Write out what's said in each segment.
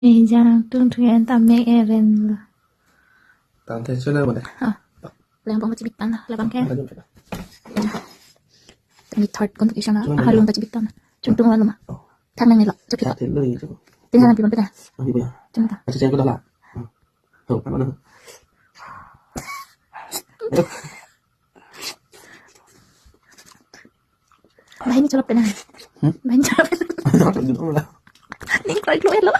Ella tuntuyan también eren Tante sulle boleh. labang macibitan labang kaya Ada juga. ni third contribution na Cuma halong nila. macibitan chungtung ano ma Oh, tanang nila cepi hati lu itu. tinghalan piman pita Oh, iya. cungta Ada saya udah lah. Tuh, apa mana? bahin ni chulap na bahin chulap Apa gitu lah. ni koi kluel lo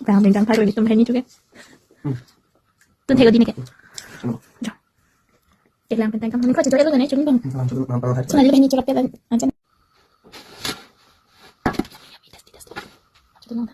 bang ding dang thai ni tum bahin ni chuke tun thego di ni ke jo ke lang pentang kam ni ko chito elo ne chung bang Langsung nonton aja. so na bahin ni chulap ya ajan chito no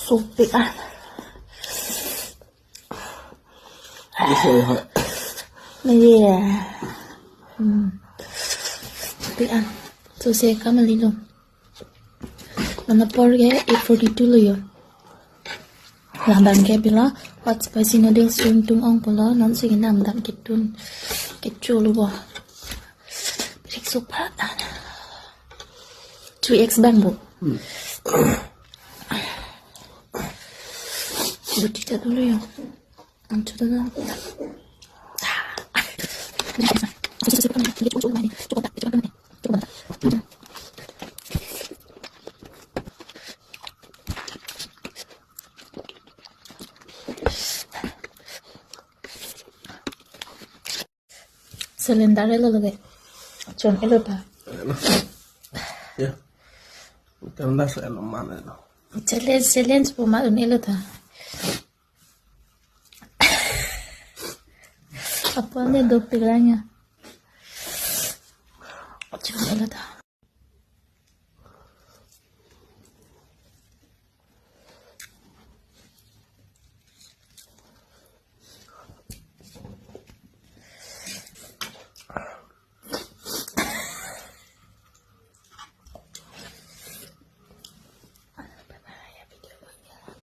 Supik ah. Bisa ya. Maybe supik ah. So say kamali lo. Mana porge 842 lo yo. Lamban ke bila hot spicy noodles yung tung ong pula non sige nam dam kitun kitchu lo bo. Birik super ah. 3x bang bo. Butita dulu ya. Ang chuda na. Selendar elo lagi. Chon elo pa. Ya. Kita ndas elo mana itu. Challenge po ma un elo ta. Apa ane dog tiganya. Chon elo ta.